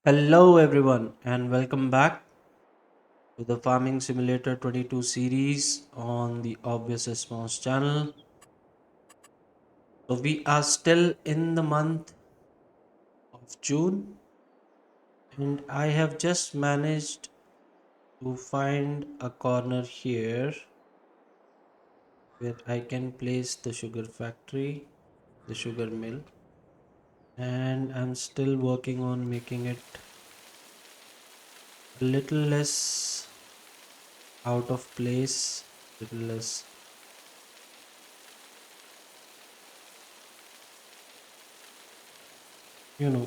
Hello, everyone, and welcome back to the Farming Simulator 22 series on the Obvious Response channel. So, we are still in the month of June, and I have just managed to find a corner here where I can place the sugar factory, the sugar mill, and I'm still working on making it a little less out of place, little less, you know,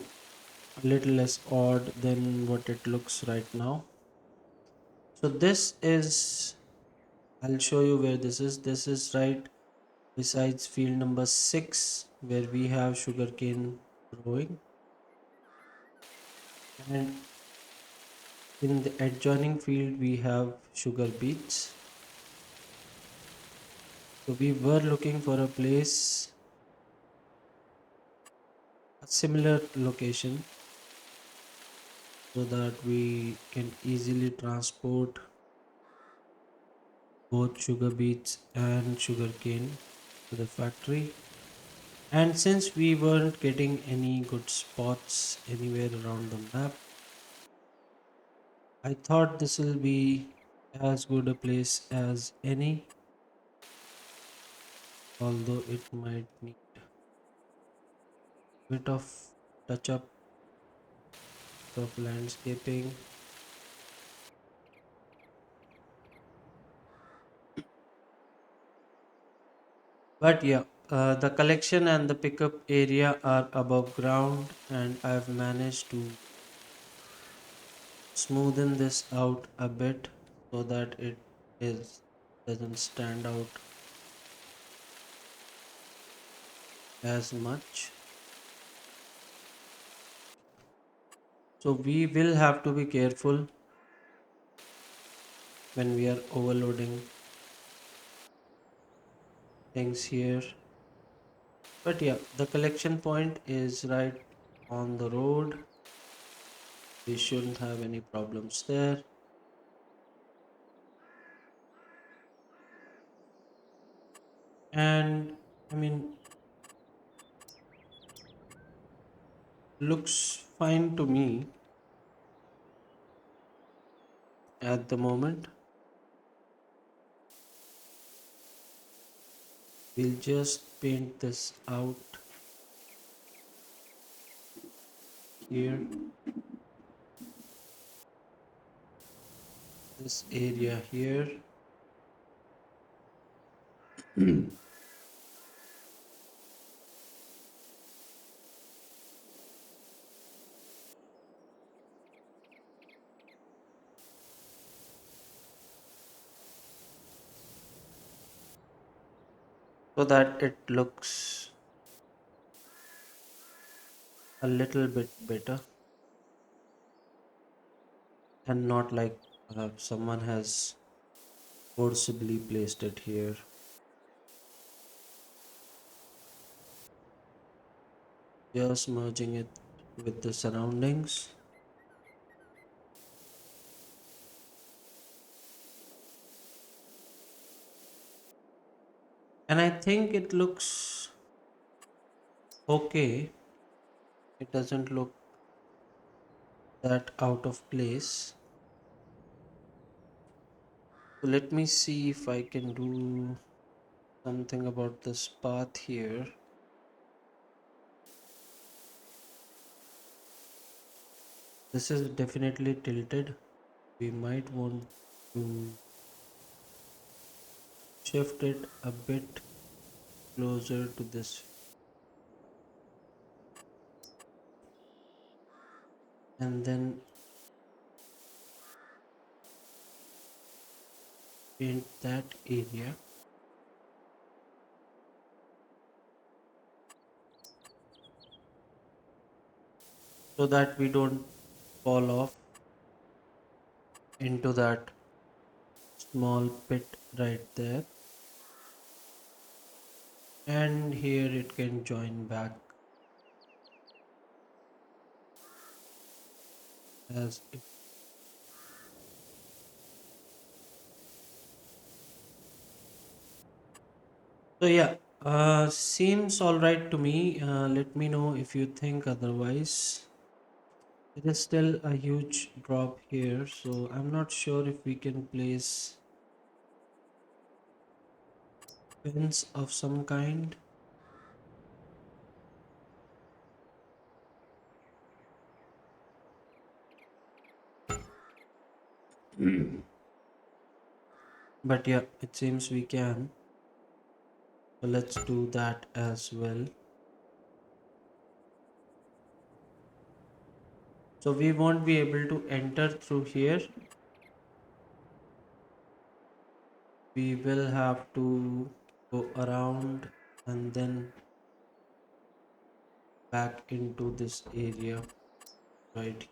a little less odd than what it looks right now. So this is, I'll show you where this is. This is right besides field number 6 where we have sugarcane growing, and in the adjoining field we have sugar beets. So we were looking for a place, a similar location, so that we can easily transport both sugar beets and sugarcane to the factory. And since we weren't getting any good spots anywhere around the map, I thought this will be as good a place as any, although it might need a bit of touch up of landscaping. But yeah, the collection and the pickup area are above ground, and I've managed to smoothen this out a bit so that it is doesn't stand out as much. So we will have to be careful when we are overloading things here. But yeah, the collection point is right on the road. We shouldn't have any problems there. And I mean, looks fine to me at the moment. We'll just paint this out here, this area here. So that it looks a little bit better and not like someone has forcibly placed it here. Just merging it with the surroundings. And I think it looks okay. It doesn't look that out of place. So let me see if I can do something about this path here. This is definitely tilted. We might want to shift it a bit closer to this and then paint that area so that we don't fall off into that small pit right there. And here it can join back. as it. So yeah, seems all right to me. Let me know if you think otherwise. It is still a huge drop here, so I'm not sure if we can place pins of some kind. But yeah, it seems we can. So let's do that as well. So we won't be able to enter through here. We will have to go around and then back into this area, right?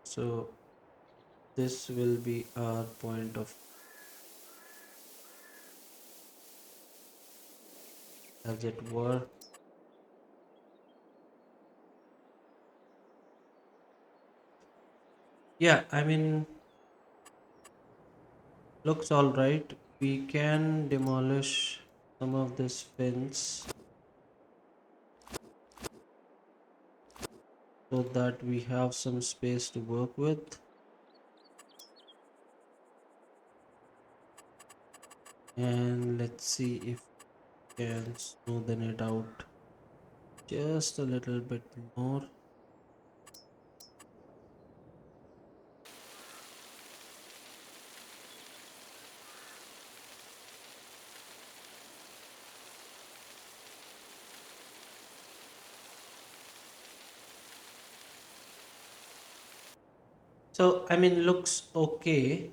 So this will be our point of, as it were. Yeah, I mean, looks all right. We can demolish some of this fence so that we have some space to work with. And let's see if we can smoothen it out just a little bit more. So, I mean, looks okay.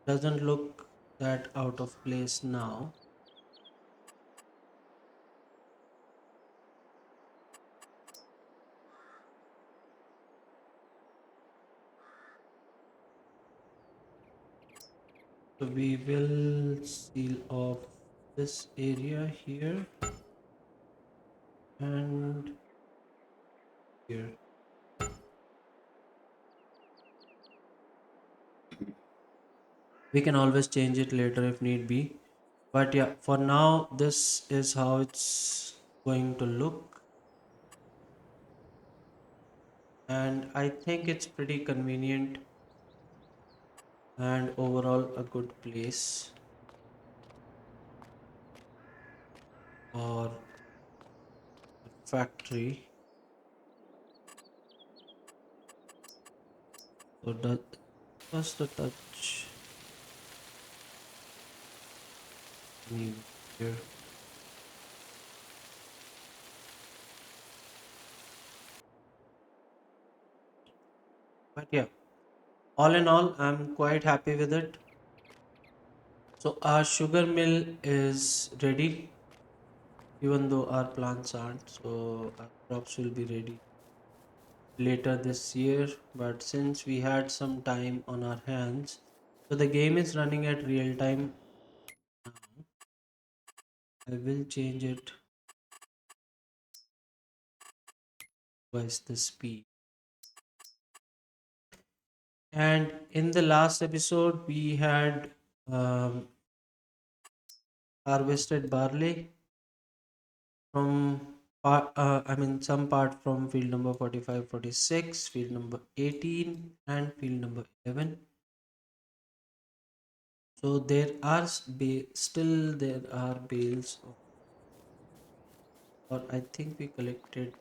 Doesn't look that out of place now. So we will seal off this area here and here. We can always change it later if need be. But yeah, for now, this is how it's going to look. And I think it's pretty convenient and overall a good place for a factory. So that just a touch new here. But yeah, all in all, I'm quite happy with it. So our sugar mill is ready, even though our plants aren't. So our crops will be ready later this year. But since we had some time on our hands, so the game is running at real time now. I will change it twice the speed. And in the last episode, we had um, harvested barley from I mean some part from field number 45, 46, field number 18 and field number 11. So there are still there are bales of, or I think we collected,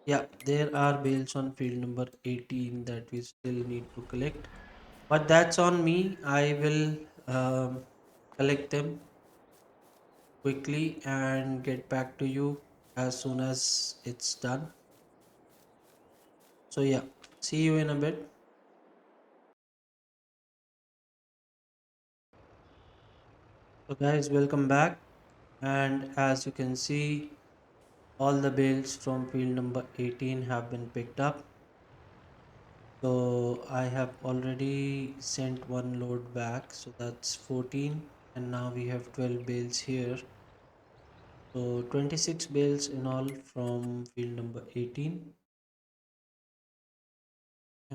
yeah, there are bales on field number 18 that we still need to collect, but that's on me. I will collect them quickly and get back to you as soon as it's done. So yeah, see you in a bit. So guys, welcome back. And as you can see, all the bales from field number 18 have been picked up. So I have already sent one load back, so that's 14, and now we have 12 bales here. So 26 bales in all from field number 18,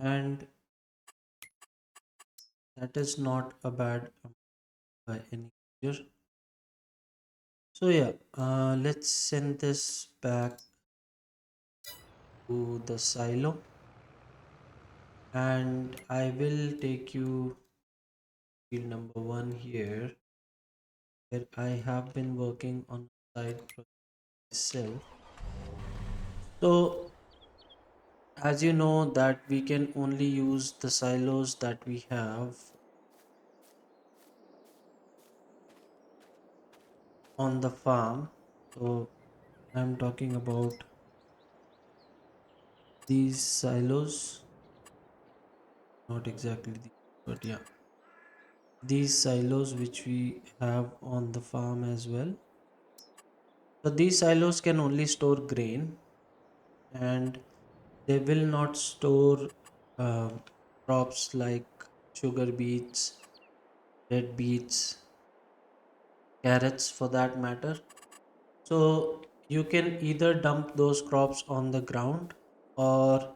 and that is not a bad by any measure. So yeah, let's send this back to the silo, and I will take you field number one here, where I have been working on side project myself. So as you know that we can only use the silos that we have on the farm. So I'm talking about these silos, not exactly these, but yeah, these silos which we have on the farm as well. So these silos can only store grain, and they will not store uh, crops like sugar beets, red beets, carrots for that matter. So you can either dump those crops on the ground, or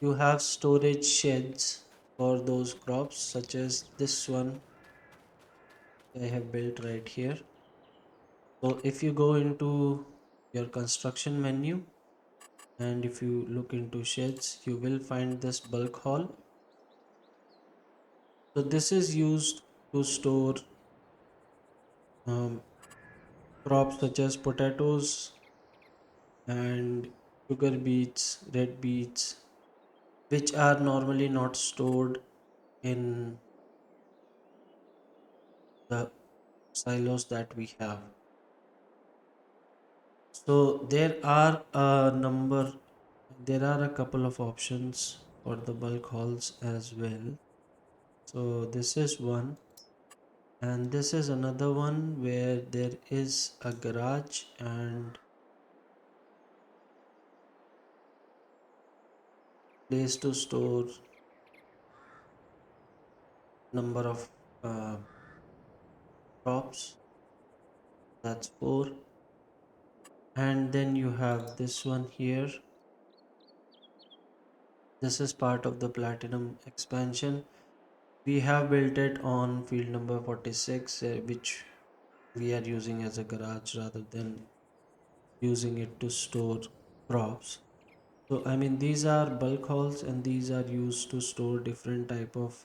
you have storage sheds for those crops, such as this one I have built right here. So if you go into your construction menu and if you look into sheds, you will find this bulk hall. So this is used to store um, crops such as potatoes and sugar beets, red beets, which are normally not stored in the silos that we have. So there are a couple of options for the bulk hauls as well. So this is one, and this is another one where there is a garage and place to store number of uh, crops. That's four. And then you have this one here. This is part of the platinum expansion. We have built it on field number 46, which we are using as a garage rather than using it to store crops. So I mean these are bulk hauls, and these are used to store different type of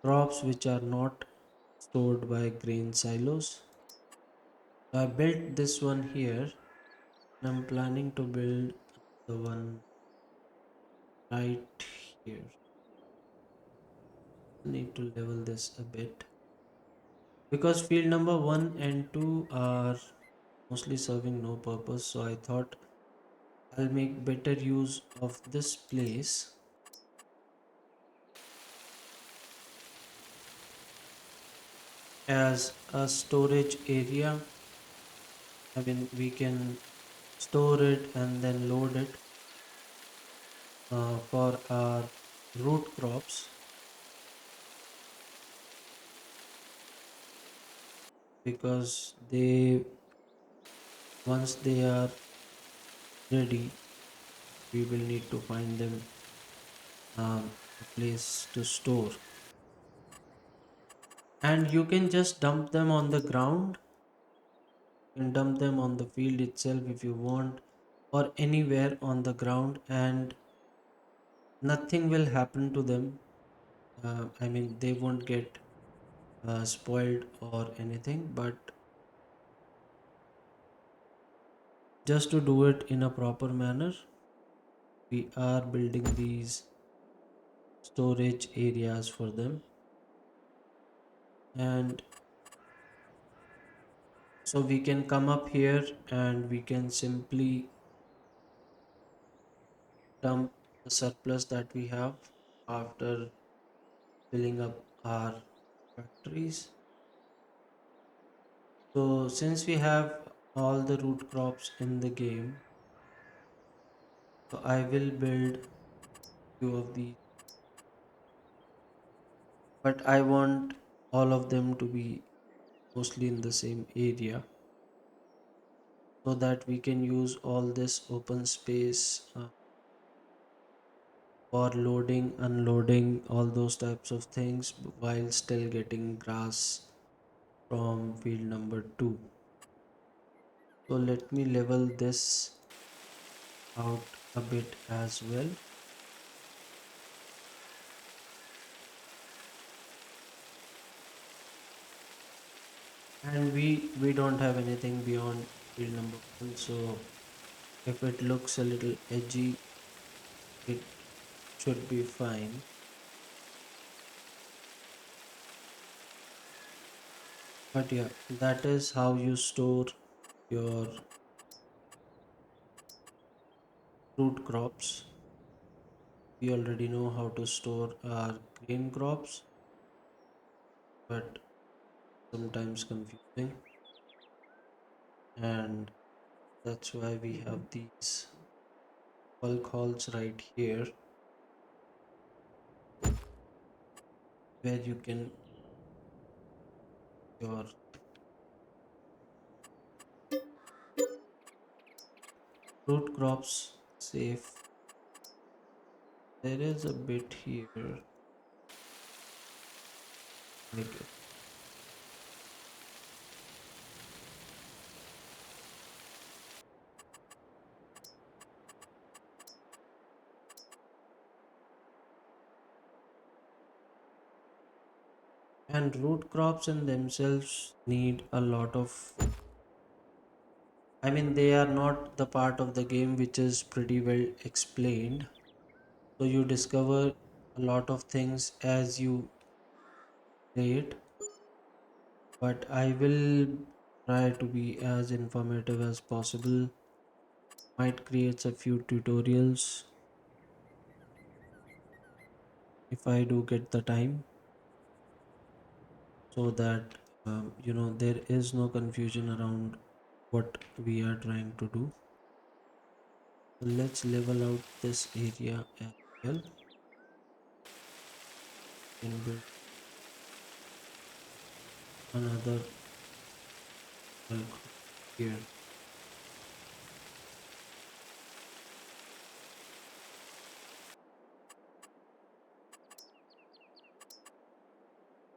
crops which are not stored by grain silos. So I built this one here, and I'm planning to build the one right here. I need to level this a bit because field number 1 and 2 are mostly serving no purpose, so I thought I'll make better use of this place as a storage area. I mean, we can store it and then load it for our root crops, because they once they are ready, we will need to find them a place to store. And you can just dump them on the ground. You can dump them on the field itself if you want, or anywhere on the ground, and nothing will happen to them. I mean, they won't get spoiled or anything, but just to do it in a proper manner, we are building these storage areas for them. And so we can come up here and we can simply dump the surplus that we have after filling up our factories. So since we have all the root crops in the game, so I will build few of these, but I want all of them to be mostly in the same area. so that we can use all this open space for loading, unloading, all those types of things while still getting grass from field number 2. So let me level this out a bit as well. And we don't have anything beyond field number 1, so if it looks a little edgy, it should be fine. But yeah, that is how you store your fruit crops. We already know how to store our grain crops, but sometimes confusing, and that's why we have these bulk hauls right here where you can your fruit crops safe. There is a bit here, I guess. And root crops in themselves need a lot of, I mean, they are not the part of the game which is pretty well explained. So you discover a lot of things as you play it, but I will try to be as informative as possible. Might create a few tutorials if I do get the time, so that there is no confusion around what we are trying to do. So let's level out this area as well and build another bulk here.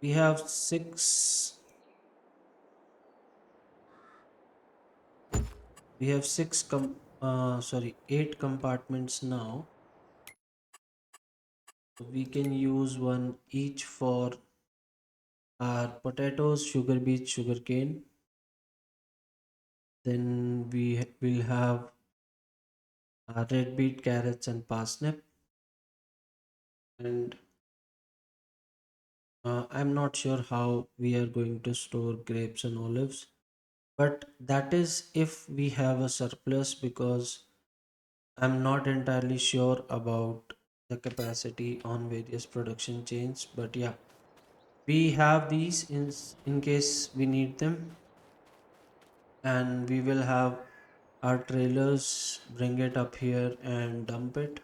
We have eight compartments now. So we can use one each for our potatoes, sugar beet, sugar cane. Then will have red beet, carrots, and parsnip. And I'm not sure how we are going to store grapes and olives, but that is if we have a surplus, because I'm not entirely sure about the capacity on various production chains. But yeah, we have these in case we need them, and we will have our trailers bring it up here and dump it,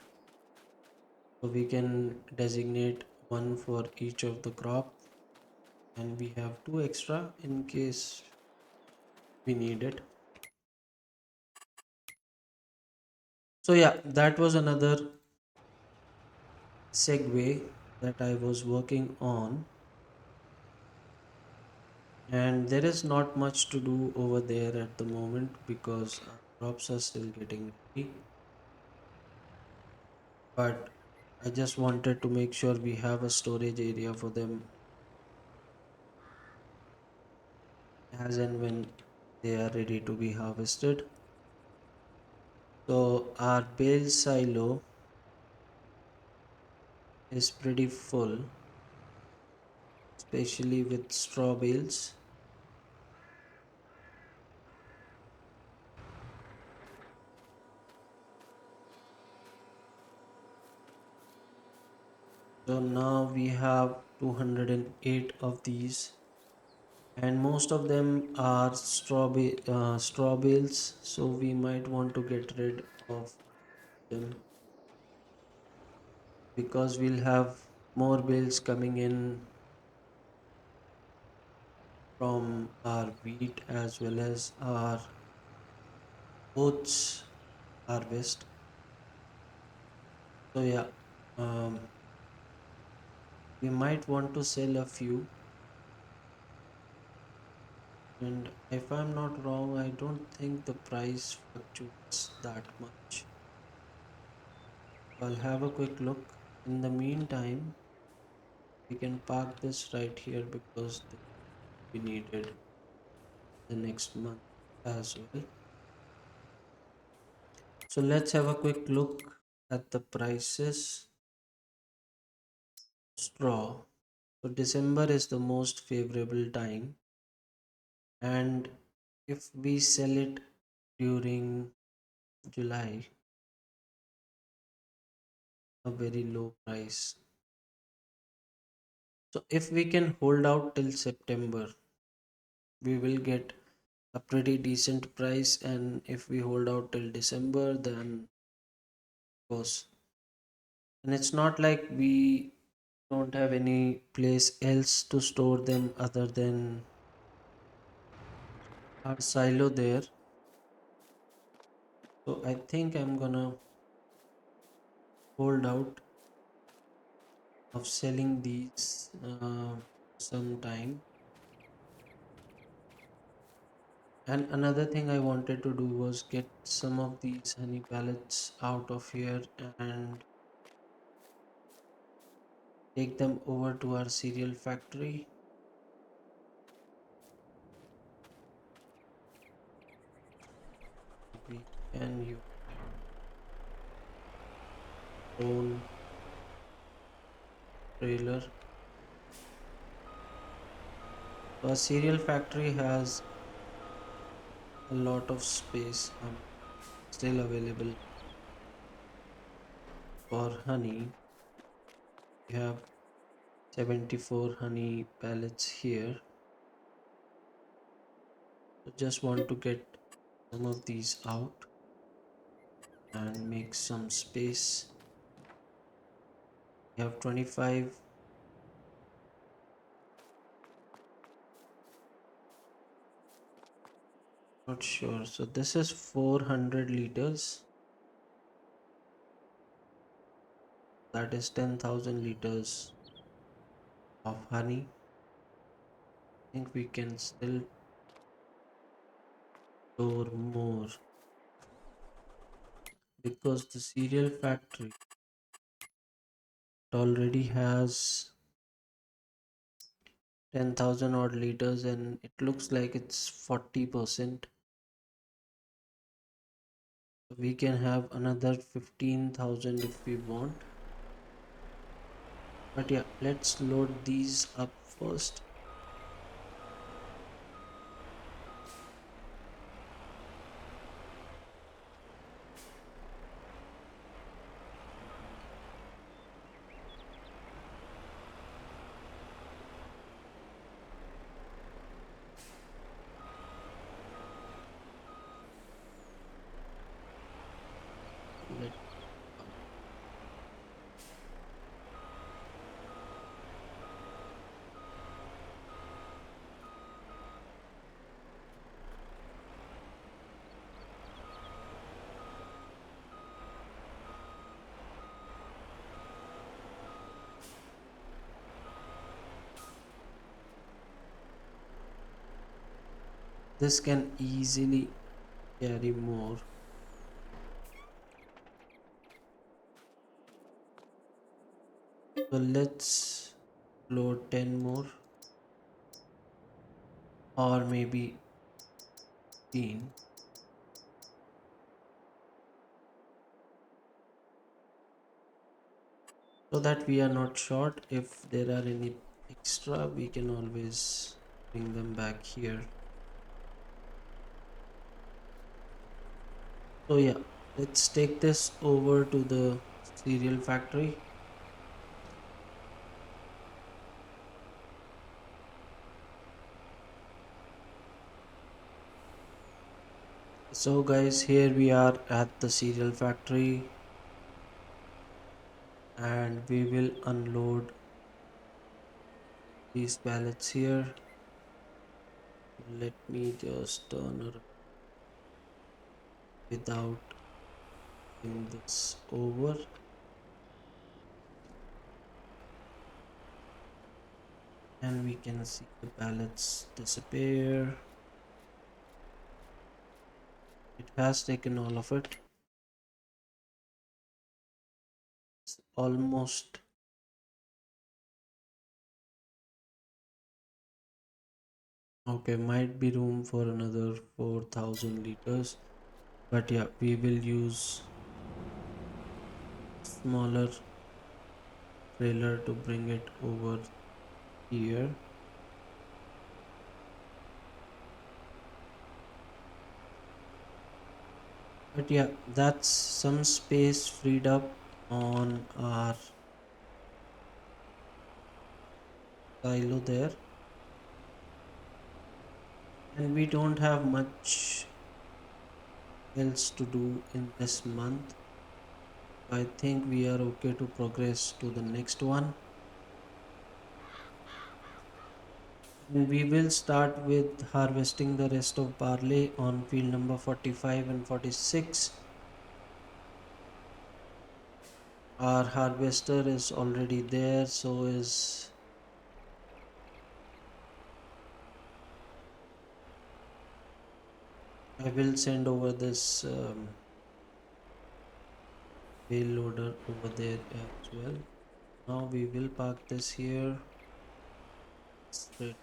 so we can designate one for each of the crop, and we have two extra in case we need it. So yeah, that was another segue that I was working on, and there is not much to do over there at the moment because our crops are still getting ready. But I just wanted to make sure we have a storage area for them as and when they are ready to be harvested. So our bale silo is pretty full, especially with straw bales. So now we have 208 of these, and most of them are straw bales. So we might want to get rid of them because we'll have more bales coming in from our wheat as well as our oats harvest. So yeah, um, we might want to sell a few, and if I'm not wrong, I don't think the price fluctuates that much. I'll have a quick look. In the meantime, we can park this right here because this will be needed the next month as well. So let's have a quick look at the prices. Straw. So December is the most favorable time, and if we sell it during July, a very low price. So if we can hold out till September, we will get a pretty decent price, and if we hold out till December, then of course, and it's not like we don't have any place else to store them other than our silo there. So I think I'm gonna hold out of selling these sometime. And another thing I wanted to do was get some of these honey pellets out of here and take them over to our cereal factory. We can use own trailer. Our cereal factory has a lot of space still available for honey. We have 74 honey pellets here. So just want to get some of these out and make some space. We have 25. Not sure. So this is 400 liters. That is 10,000 liters of honey. I think we can still store more because the cereal factory already has 10,000 odd liters and it looks like it's 40%. We can have another 15,000 if we want. But yeah, let's load these up first. Let This can easily carry more. So let's load 10 more or maybe 15 so that we are not short. If there are any extra, we can always bring them back here. So yeah, let's take this over to the cereal factory. So guys, here we are at the cereal factory and we will unload these pallets here. Let me just turn around. without doing this over, and we can see the pallets disappear. It has taken all of it. It's almost okay. Might be room for another 4,000 liters, but yeah, we will use smaller trailer to bring it over here. But yeah, that's some space freed up on our silo there, and we don't have much else to do in this month. I think we are okay to progress to the next one, and we will start with harvesting the rest of barley on field number 45 and 46. Our harvester is already there, so is I will send over this bale loader over there as well. Now we will park this here straight.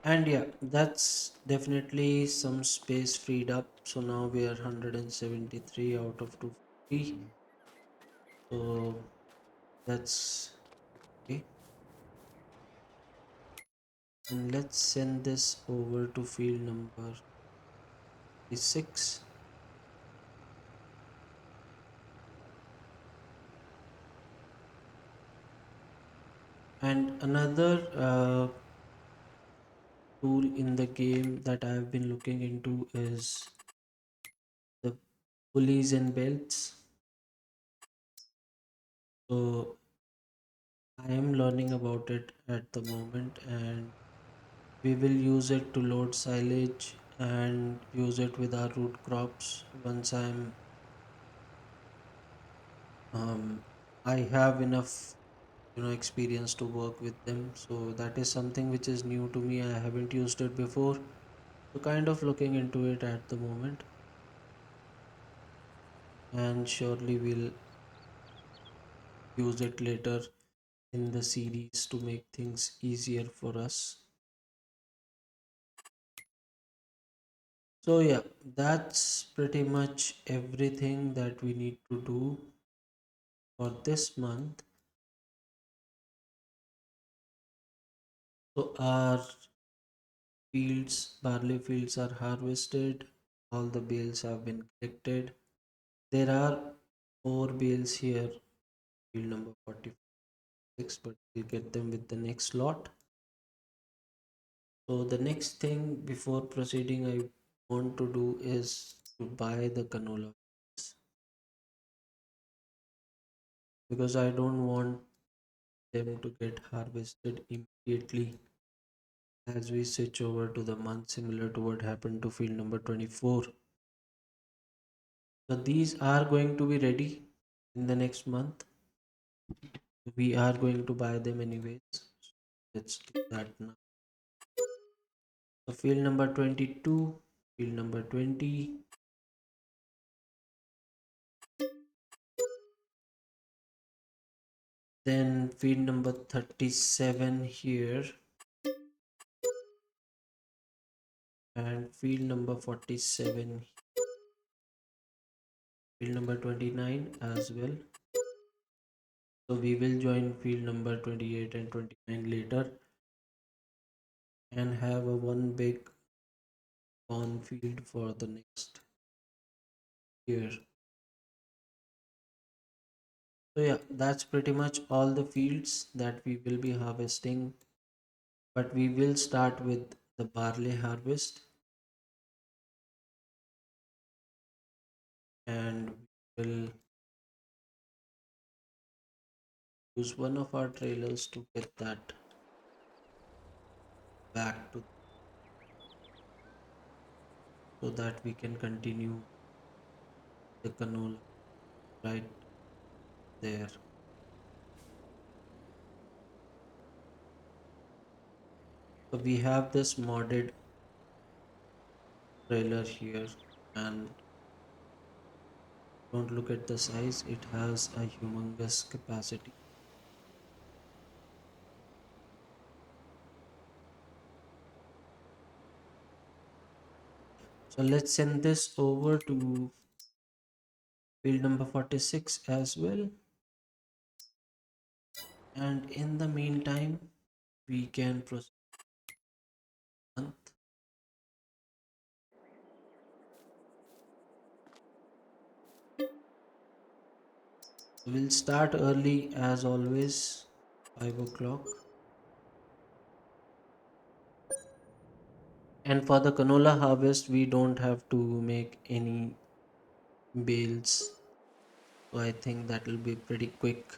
And yeah, that's definitely some space freed up. So now we are 173 out of 250. So that's okay. And let's send this over to field number 6. And another tool in the game that I've been looking into is the pulleys and belts. So I am learning about it at the moment, and we will use it to load silage and use it with our root crops once I have enough experience to work with them. So that is something which is new to me. I haven't used it before, so kind of looking into it at the moment, and surely we'll use it later in the series to make things easier for us. So yeah, that's pretty much everything that we need to do for this month. So our barley fields are harvested, all the bales have been collected. There are 4 bales here, field number 46, but we'll get them with the next lot. So the next thing before proceeding I want to do is to buy the canola beans, because I don't want them to get harvested immediately as we switch over to the month, similar to what happened to field number 24. So these are going to be ready in the next month. We are going to buy them anyways. Let's do that now. So field number 22, field number 20, then field number 37 here, and field number 47, field number 29 as well. So we will join field number 28 and 29 later and have a one big corn field for the next year. So yeah, that's pretty much all the fields that we will be harvesting, but we will start with the barley harvest, and we will use one of our trailers to get that back to so that we can continue the canola right there. So we have this modded trailer here, and don't look at the size, it has a humongous capacity. So let's send this over to field number 46 as well. And in the meantime, we can proceed. We'll start early as always, 5 o'clock. And for the canola harvest, we don't have to make any bales. So I think that will be pretty quick.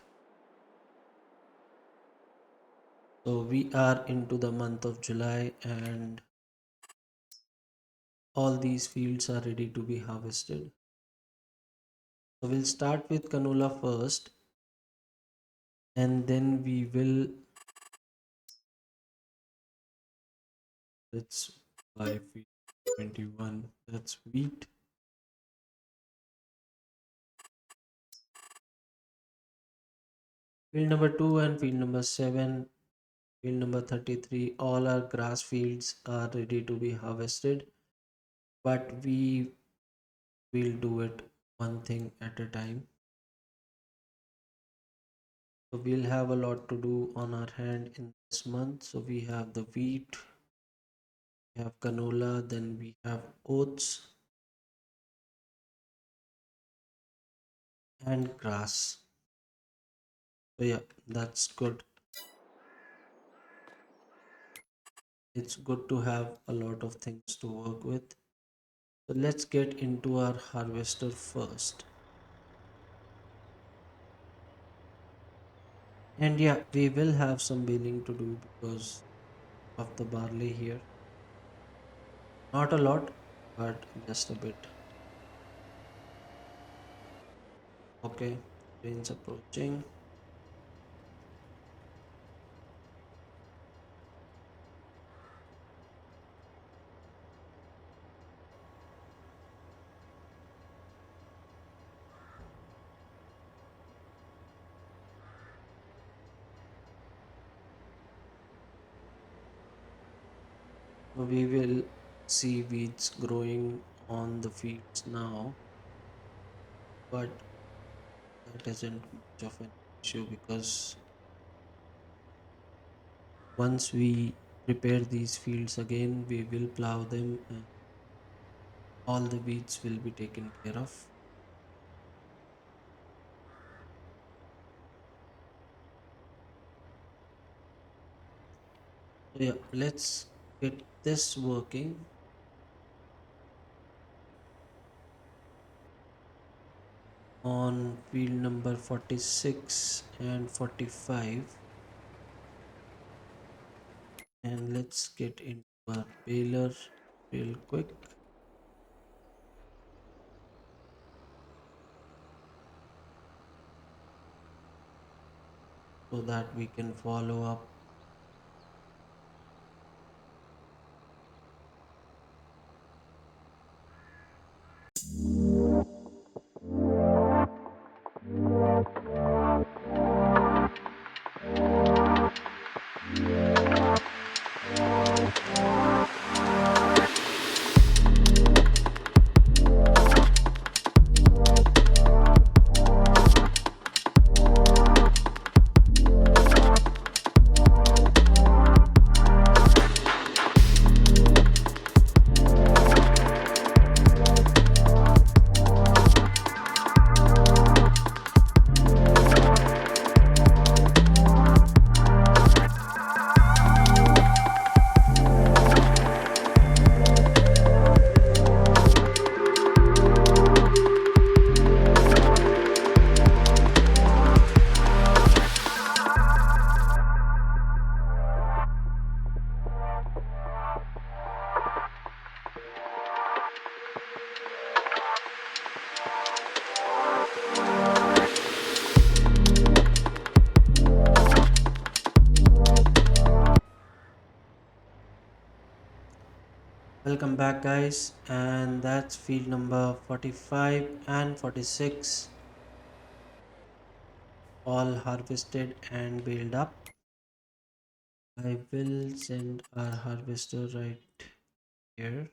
So we are into the month of July and all these fields are ready to be harvested. So we'll start with canola first, and then we will, let's buy field 21, that's wheat. Field number 2 and field number 7, field number 33, all our grass fields are ready to be harvested, but we will do it one thing at a time. So we'll have a lot to do on our hand in this month. So we have the wheat, we have canola, then we have oats and grass. So yeah, that's good. It's good to have a lot of things to work with. So let's get into our harvester first. And yeah, we will have some baling to do because of the barley here. Not a lot, but just a bit. Okay, rain's approaching. We will see weeds growing on the fields now, but that isn't much of an issue because once we prepare these fields again, we will plow them and all the weeds will be taken care of. So yeah, let's get this working. On field number 46 and 45, and let's get into our baler real quick so that we can follow up. Welcome back, guys, and that's field number 45 and 46, all harvested and baled up. I will send our harvester right here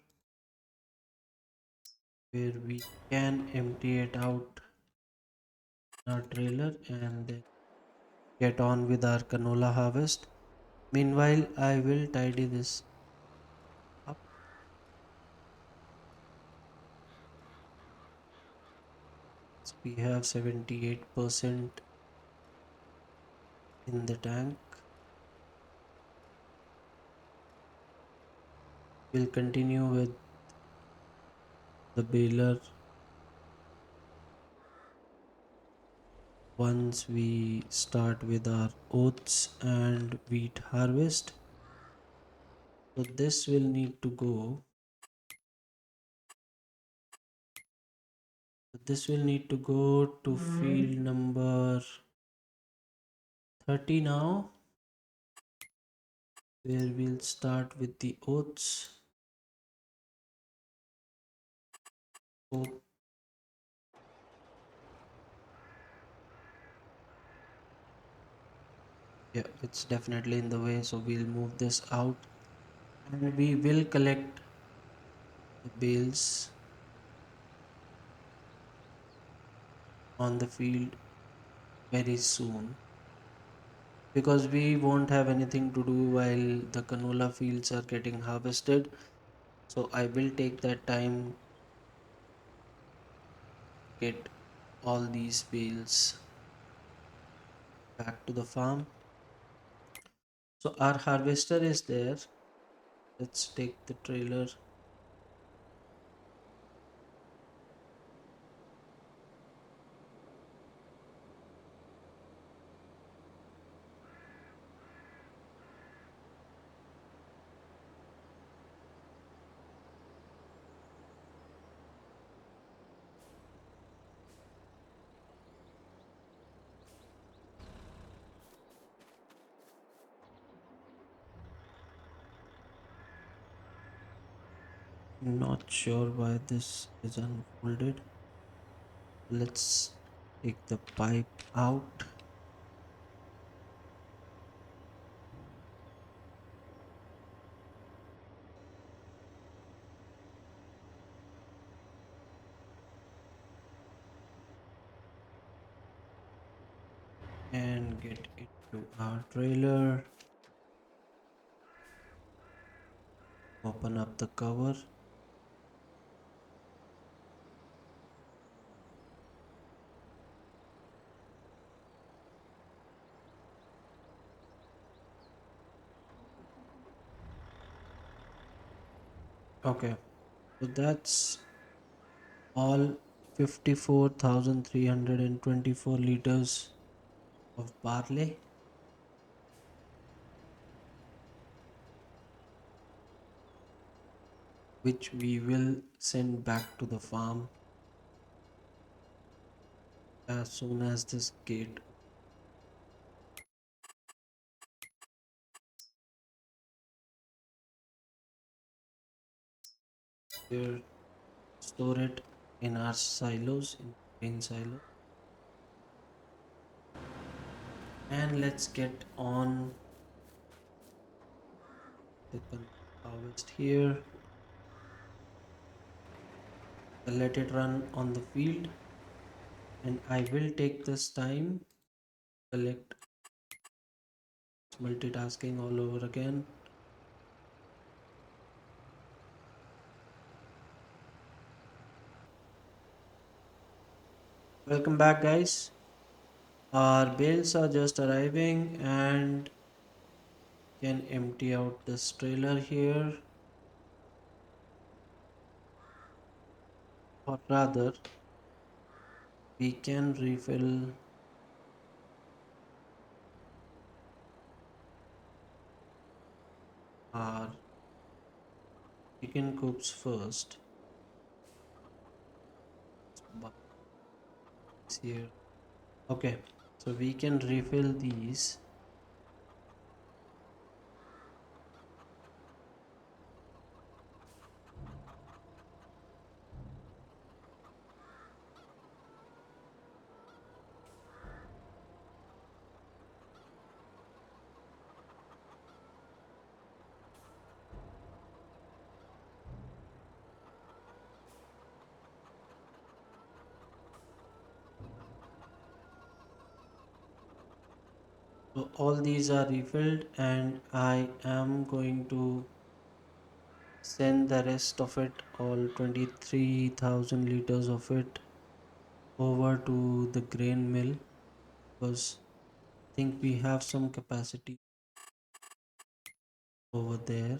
where we can empty it out in our trailer and then get on with our canola harvest. Meanwhile, I will tidy this up. We have 78% in the tank. We'll continue with the baler once we start with our oats and wheat harvest. So this will need to go. This will need to go to field number 30 now, where we'll start with the oats. Oat, yeah, it's definitely in the way, so we'll move this out and we will collect the bales on the field very soon because we won't have anything to do while the canola fields are getting harvested. So I will take that time to get all these bales back to the farm. So our harvester is there. Let's take the trailer. Not sure why this is unfolded. Let's take the pipe out and get into our trailer. Open up the cover. Okay, so that's all 54,324 liters of barley, which we will send back to the farm as soon as this gate here. Store it in our silos, in grain silo, and let's get on the harvest here. Let it run on the field, and I will take this time collect multitasking all over again. Welcome back, guys. Our bales are just arriving and can empty out this trailer here, or rather we can refill our chicken coops first. Box here. Okay, so we can refill these So all these are refilled, and I am going to send the rest of it, all 23,000 liters of it, over to the grain mill, because I think we have some capacity over there.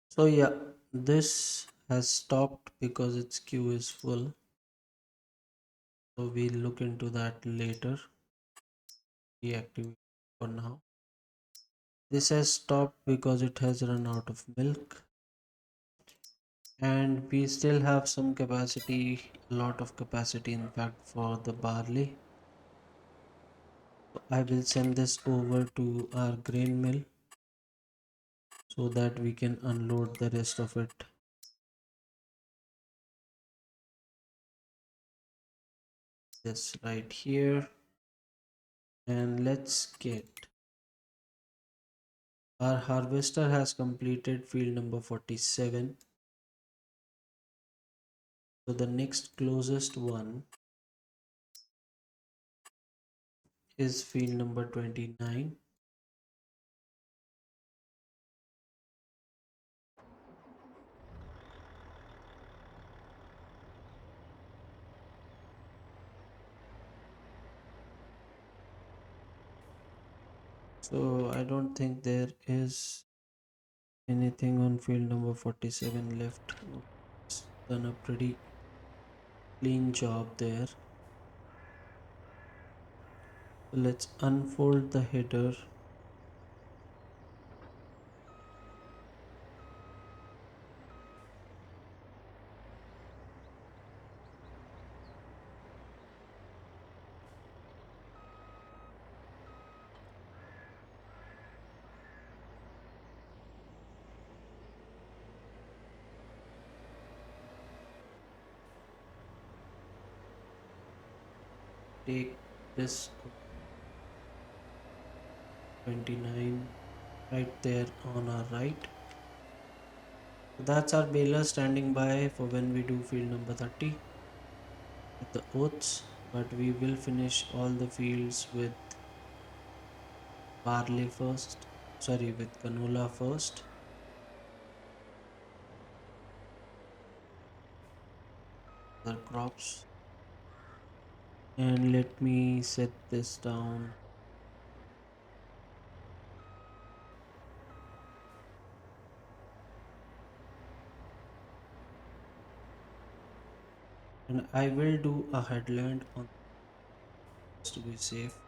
So yeah, this has stopped because its queue is full. So we'll look into that later. Deactivate for now. This has stopped because it has run out of milk, and we still have some capacity, a lot of capacity in fact, for the barley. So I will send this over to our grain mill so that we can unload the rest of it. This right here, and let's get, our harvester has completed field number 47. So the next closest one is field number 29. So I don't think there is anything on field number 47 left. It's done a pretty clean job there. So let's unfold the header. Take this 29 right there on our right. So that's our baler standing by for when we do field number 30 with the oats. But we will finish all the fields with barley first. Sorry, with canola first. Other crops. And let me set this down. And I will do a headland on this to be safe.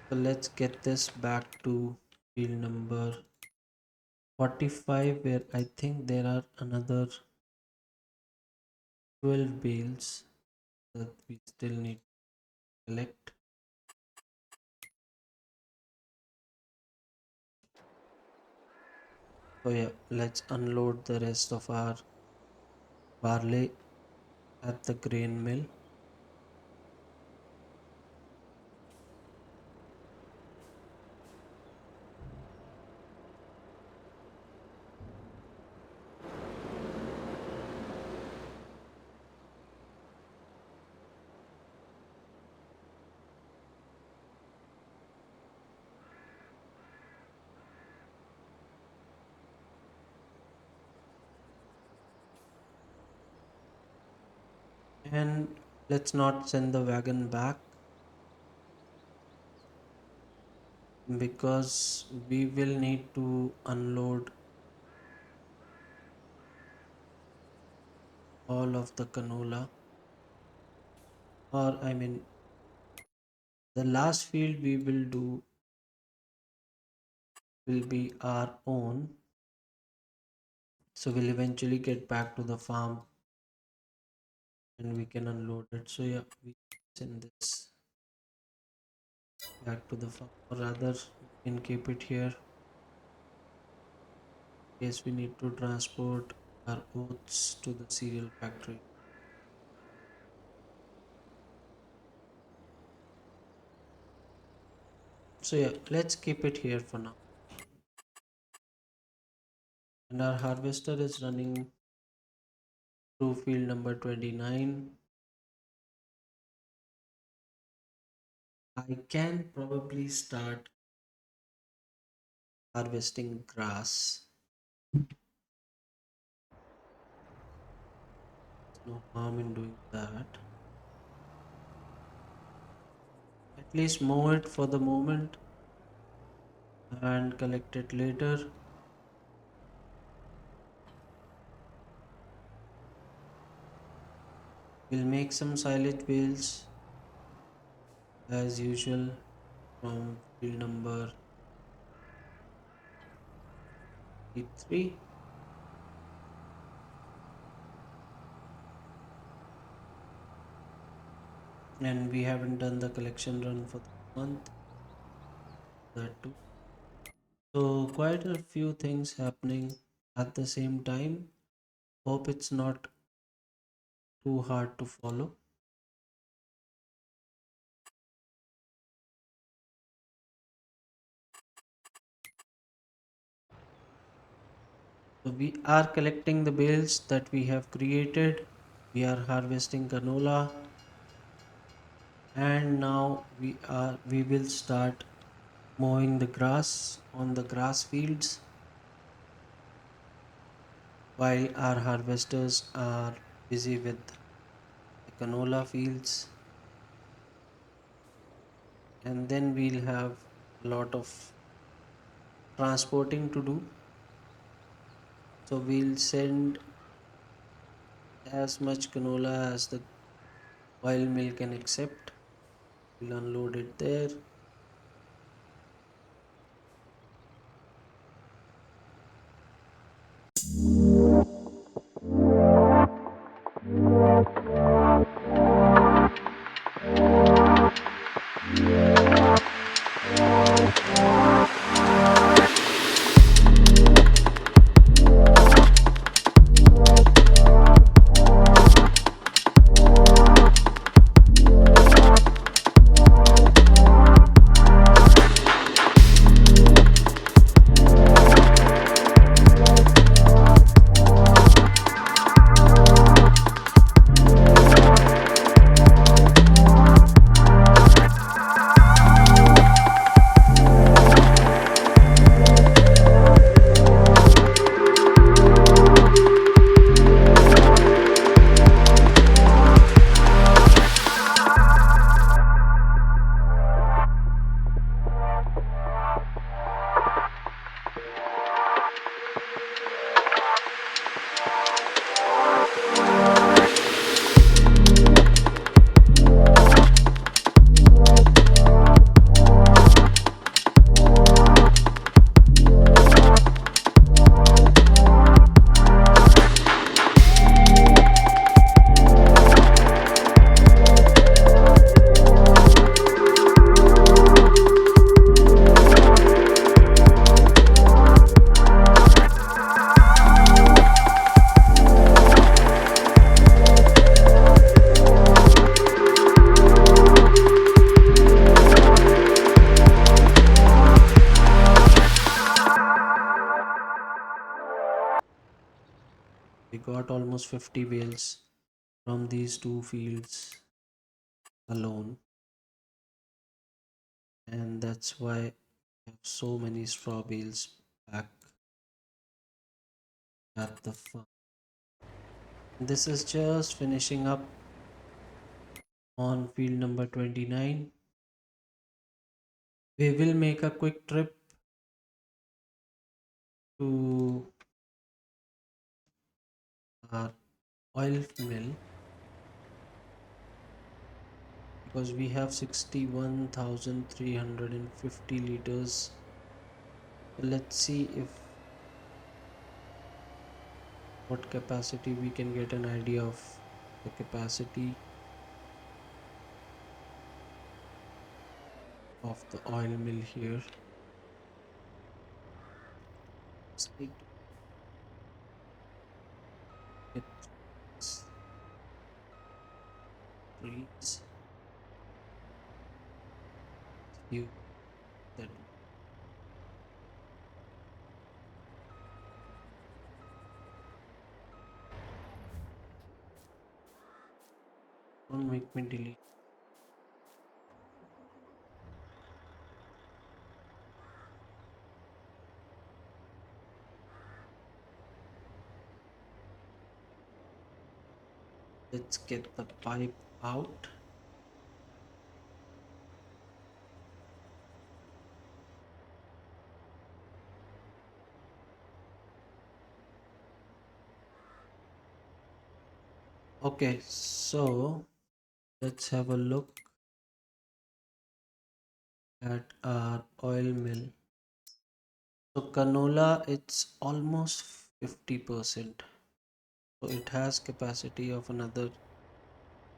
So let's get this back to field number 45, where I think there are another 12 bales that we still need to collect. So yeah, let's unload the rest of our barley at the grain mill. And let's not send the wagon back, because we will need to unload all of the canola. or the last field we will do will be our own. So we'll eventually get back to the farm and we can unload it. So yeah, we send this back to the farm, or rather we can keep it here in case we need to transport our oats to the cereal factory. So yeah, let's keep it here for now. And our harvester is running through field number 29. I can probably start harvesting grass. There's no harm in doing that. At least mow it for the moment and collect it later. We'll make some silage bales as usual from field number 3. And we haven't done the collection run for the month, that too. So quite a few things happening at the same time. Hope it's not too hard to follow. So we are collecting the bales that we have created. We are harvesting canola, and now we will start mowing the grass on the grass fields while our harvesters are busy with the canola fields, and then we'll have a lot of transporting to do. So we'll send as much canola as the oil mill can accept. We'll unload it there. We got almost 50 bales from these two fields alone, and that's why we have so many straw bales back at the farm. This is just finishing up on field number 29. We will make a quick trip to our oil mill because we have 61,350 liters. Let's see if what capacity we can get an idea of the capacity of the oil mill here. Just need to get this freeze view that don't make me delete. Let's get the pipe out. Okay, so let's have a look at our oil mill. So canola, it's almost 50%. So it has capacity of another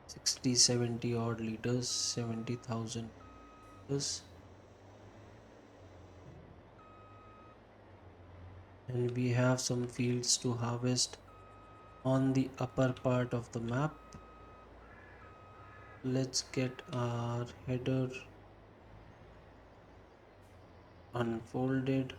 60, 70 odd liters, 70,000 liters. And we have some fields to harvest on the upper part of the map. Let's get our header unfolded.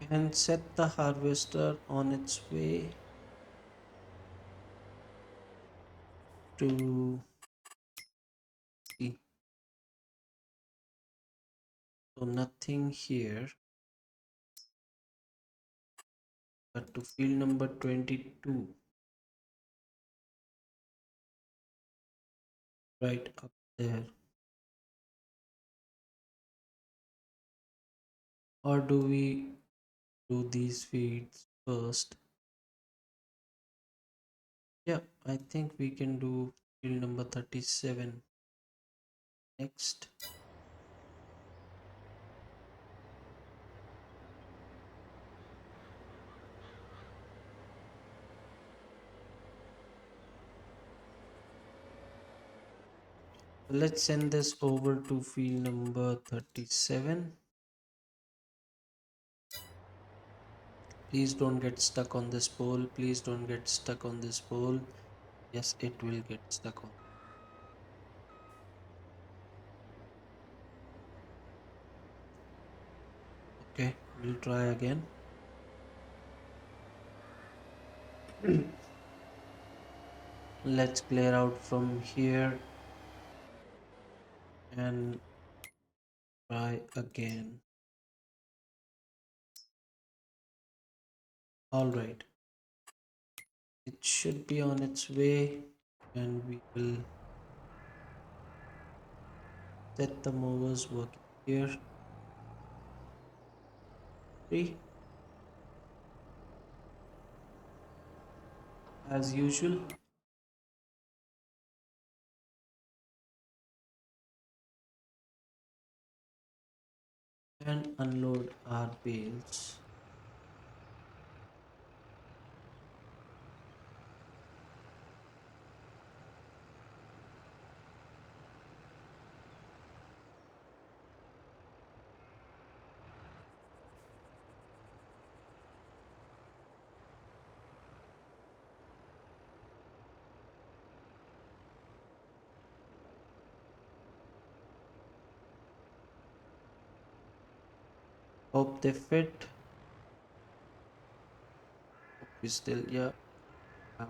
And set the harvester on its way to see. So nothing here, but to field number 22, right up there. Or do we do these fields first? Yeah, I think we can do field number 37 next. Let's send this over to field number 37. Please don't get stuck on this pole. Please don't get stuck on this pole. Yes, it will get stuck on. Okay, we'll try again. Let's clear out from here and try again. All right, it should be on its way, and we will set the movers working here. 3 as usual. And unload our bales. Hope they fit. Hope we still, yeah, have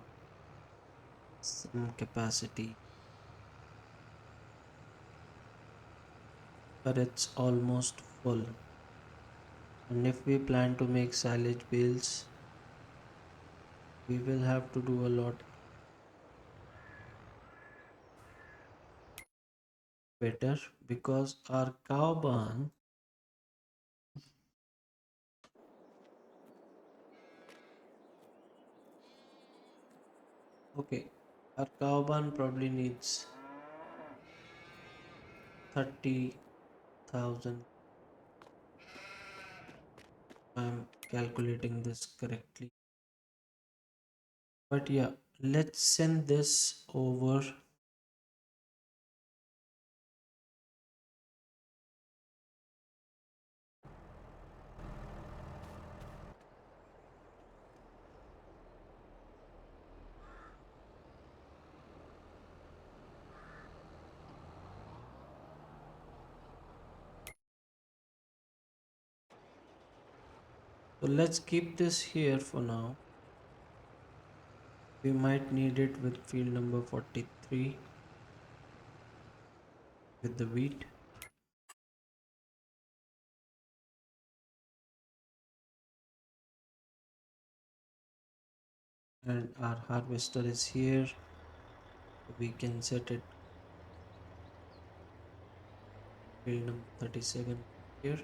some capacity, but it's almost full. And if we plan to make silage bales, we will have to do a lot better because our cow barn, okay, our cow barn probably needs 30,000. I'm calculating this correctly. But yeah, let's send this over. So let's keep this here for now. We might need it with field number 43 with the wheat. And our harvester is here. We can set it field number 37 here.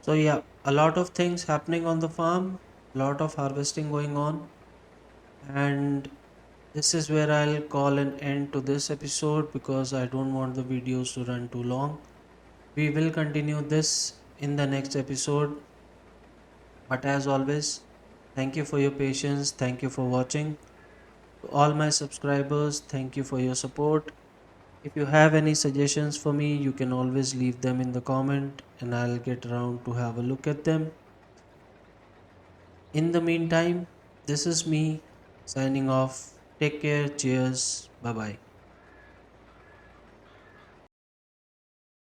So yeah, a lot of things happening on the farm, a lot of harvesting going on, and this is where I'll call an end to this episode because I don't want the videos to run too long. We will continue this in the next episode, but as always, thank you for your patience, thank you for watching. To all my subscribers, thank you for your support. If you have any suggestions for me, you can always leave them in the comment and I'll get around to have a look at them. In the meantime, this is me signing off. Take care. Cheers. Bye bye.